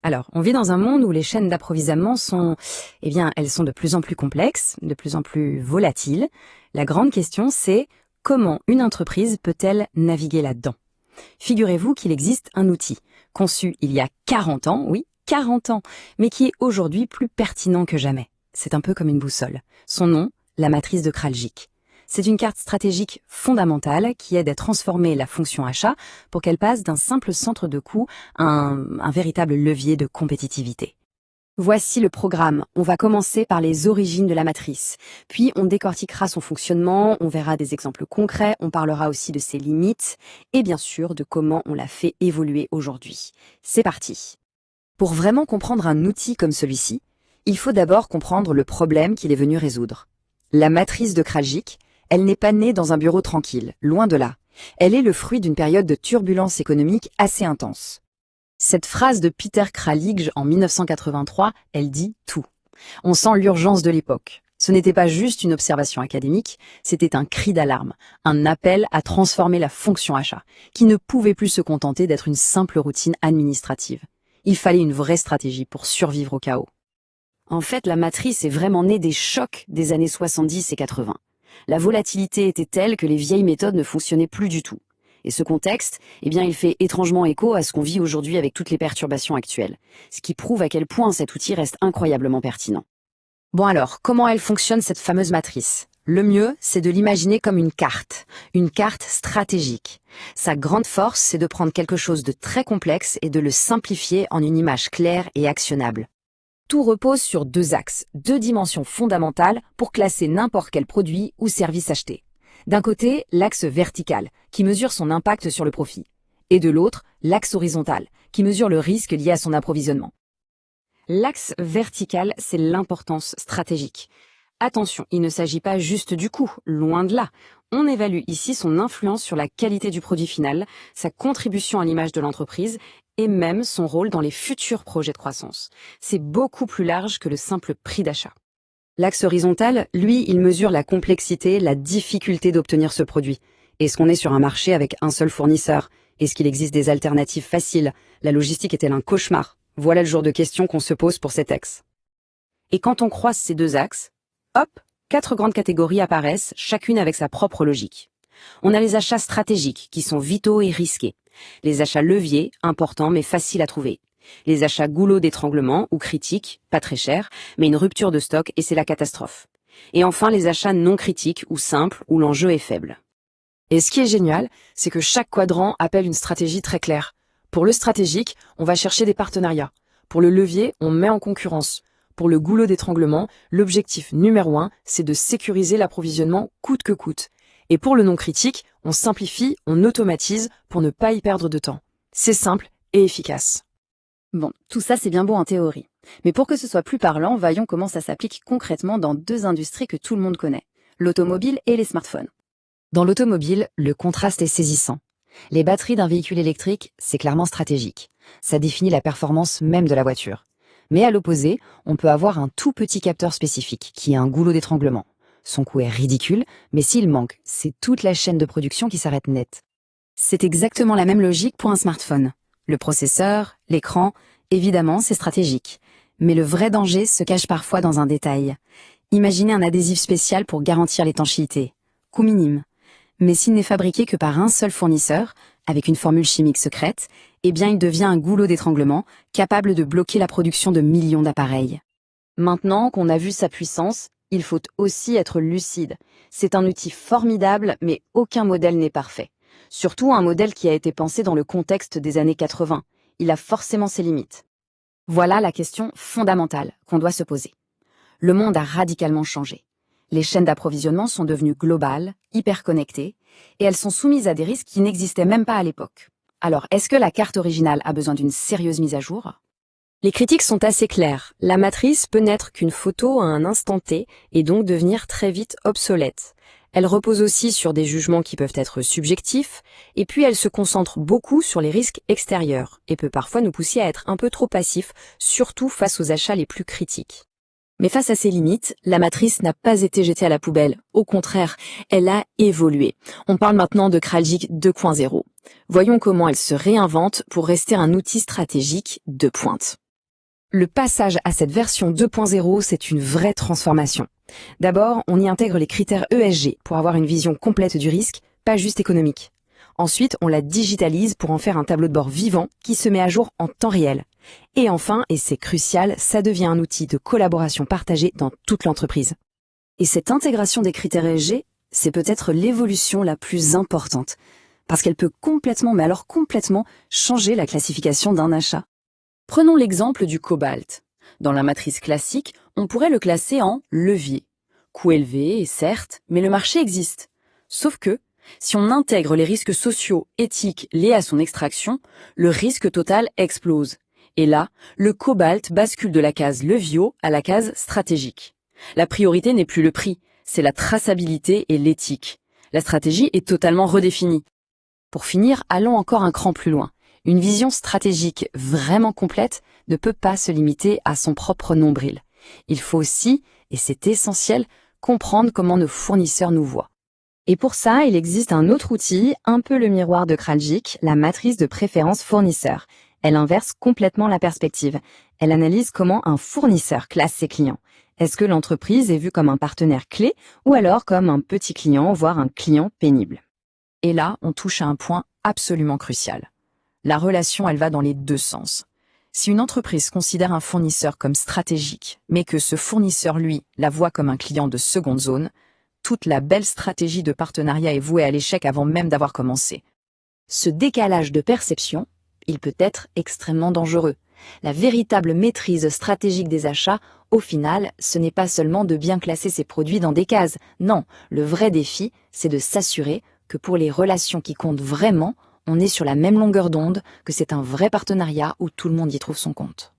Alors, on vit dans un monde où les chaînes d'approvisionnement sont, elles sont de plus en plus complexes, de plus en plus volatiles. La grande question, c'est comment une entreprise peut-elle naviguer là-dedans? Figurez-vous qu'il existe un outil, conçu il y a 40 ans, oui, 40 ans, mais qui est aujourd'hui plus pertinent que jamais. C'est un peu comme une boussole. Son nom, la matrice de Kraljic. C'est une carte stratégique fondamentale qui aide à transformer la fonction achat pour qu'elle passe d'un simple centre de coût à un véritable levier de compétitivité. Voici le programme. On va commencer par les origines de la matrice. Puis on décortiquera son fonctionnement, on verra des exemples concrets, on parlera aussi de ses limites et bien sûr de comment on la fait évoluer aujourd'hui. C'est parti. Pour vraiment comprendre un outil comme celui-ci, il faut d'abord comprendre le problème qu'il est venu résoudre. La matrice de Kraljic, elle n'est pas née dans un bureau tranquille, loin de là. Elle est le fruit d'une période de turbulence économique assez intense. Cette phrase de Peter Kraljic en 1983, elle dit tout. On sent l'urgence de l'époque. Ce n'était pas juste une observation académique, c'était un cri d'alarme, un appel à transformer la fonction achat, qui ne pouvait plus se contenter d'être une simple routine administrative. Il fallait une vraie stratégie pour survivre au chaos. En fait, la matrice est vraiment née des chocs des années 70 et 80. La volatilité était telle que les vieilles méthodes ne fonctionnaient plus du tout. Et ce contexte, il fait étrangement écho à ce qu'on vit aujourd'hui avec toutes les perturbations actuelles, ce qui prouve à quel point cet outil reste incroyablement pertinent. Bon alors, comment elle fonctionne cette fameuse matrice? Le mieux, c'est de l'imaginer comme une carte stratégique. Sa grande force, c'est de prendre quelque chose de très complexe et de le simplifier en une image claire et actionnable. Tout repose sur deux axes, deux dimensions fondamentales pour classer n'importe quel produit ou service acheté. D'un côté, l'axe vertical, qui mesure son impact sur le profit, et de l'autre, l'axe horizontal, qui mesure le risque lié à son approvisionnement. L'axe vertical, c'est l'importance stratégique. Attention, il ne s'agit pas juste du coût, loin de là. On évalue ici son influence sur la qualité du produit final, sa contribution à l'image de l'entreprise et même son rôle dans les futurs projets de croissance. C'est beaucoup plus large que le simple prix d'achat. L'axe horizontal, lui, il mesure la complexité, la difficulté d'obtenir ce produit. Est-ce qu'on est sur un marché avec un seul fournisseur? Est-ce qu'il existe des alternatives faciles? La logistique est-elle un cauchemar? Voilà le genre de questions qu'on se pose pour cet axe. Et quand on croise ces deux axes, hop, 4 grandes catégories apparaissent, chacune avec sa propre logique. On a les achats stratégiques, qui sont vitaux et risqués. Les achats leviers, importants mais faciles à trouver. Les achats goulot d'étranglement ou critiques, pas très chers, mais une rupture de stock et c'est la catastrophe. Et enfin les achats non critiques ou simples, où l'enjeu est faible. Et ce qui est génial, c'est que chaque quadrant appelle une stratégie très claire. Pour le stratégique, on va chercher des partenariats. Pour le levier, on met en concurrence. Pour le goulot d'étranglement, l'objectif numéro 1, c'est de sécuriser l'approvisionnement coûte que coûte. Et pour le non critique, on simplifie, on automatise pour ne pas y perdre de temps. C'est simple et efficace. Bon, tout ça c'est bien beau en théorie. Mais pour que ce soit plus parlant, voyons comment ça s'applique concrètement dans deux industries que tout le monde connaît, l'automobile et les smartphones. Dans l'automobile, le contraste est saisissant. Les batteries d'un véhicule électrique, c'est clairement stratégique. Ça définit la performance même de la voiture. Mais à l'opposé, on peut avoir un tout petit capteur spécifique, qui est un goulot d'étranglement. Son coût est ridicule, mais s'il manque, c'est toute la chaîne de production qui s'arrête net. C'est exactement la même logique pour un smartphone. Le processeur, l'écran, évidemment, c'est stratégique. Mais le vrai danger se cache parfois dans un détail. Imaginez un adhésif spécial pour garantir l'étanchéité. Coût minime. Mais s'il n'est fabriqué que par un seul fournisseur, avec une formule chimique secrète, il devient un goulot d'étranglement, capable de bloquer la production de millions d'appareils. Maintenant qu'on a vu sa puissance, il faut aussi être lucide. C'est un outil formidable, mais aucun modèle n'est parfait. Surtout un modèle qui a été pensé dans le contexte des années 80. Il a forcément ses limites. Voilà la question fondamentale qu'on doit se poser. Le monde a radicalement changé. Les chaînes d'approvisionnement sont devenues globales, hyper connectées, et elles sont soumises à des risques qui n'existaient même pas à l'époque. Alors, est-ce que la carte originale a besoin d'une sérieuse mise à jour? Les critiques sont assez claires. La matrice peut n'être qu'une photo à un instant T et donc devenir très vite obsolète. Elle repose aussi sur des jugements qui peuvent être subjectifs, et puis elle se concentre beaucoup sur les risques extérieurs, et peut parfois nous pousser à être un peu trop passifs, surtout face aux achats les plus critiques. Mais face à ces limites, la matrice n'a pas été jetée à la poubelle. Au contraire, elle a évolué. On parle maintenant de Kraljic 2.0. Voyons comment elle se réinvente pour rester un outil stratégique de pointe. Le passage à cette version 2.0, c'est une vraie transformation. D'abord, on y intègre les critères ESG pour avoir une vision complète du risque, pas juste économique. Ensuite, on la digitalise pour en faire un tableau de bord vivant qui se met à jour en temps réel. Et enfin, et c'est crucial, ça devient un outil de collaboration partagée dans toute l'entreprise. Et cette intégration des critères ESG, c'est peut-être l'évolution la plus importante, parce qu'elle peut complètement, mais alors complètement, changer la classification d'un achat. Prenons l'exemple du cobalt. Dans la matrice classique, on pourrait le classer en levier. Coût élevé, certes, mais le marché existe. Sauf que, si on intègre les risques sociaux, éthiques liés à son extraction, le risque total explose. Et là, le cobalt bascule de la case levio à la case stratégique. La priorité n'est plus le prix, c'est la traçabilité et l'éthique. La stratégie est totalement redéfinie. Pour finir, allons encore un cran plus loin. Une vision stratégique vraiment complète ne peut pas se limiter à son propre nombril. Il faut aussi, et c'est essentiel, comprendre comment nos fournisseurs nous voient. Et pour ça, il existe un autre outil, un peu le miroir de Kraljic, la matrice de préférence fournisseur. Elle inverse complètement la perspective. Elle analyse comment un fournisseur classe ses clients. Est-ce que l'entreprise est vue comme un partenaire clé ou alors comme un petit client, voire un client pénible? Et là, on touche à un point absolument crucial. La relation, elle va dans les deux sens. Si une entreprise considère un fournisseur comme stratégique, mais que ce fournisseur, lui, la voit comme un client de seconde zone, toute la belle stratégie de partenariat est vouée à l'échec avant même d'avoir commencé. Ce décalage de perception, il peut être extrêmement dangereux. La véritable maîtrise stratégique des achats, au final, ce n'est pas seulement de bien classer ses produits dans des cases. Non, le vrai défi, c'est de s'assurer que pour les relations qui comptent vraiment, on est sur la même longueur d'onde, que c'est un vrai partenariat où tout le monde y trouve son compte.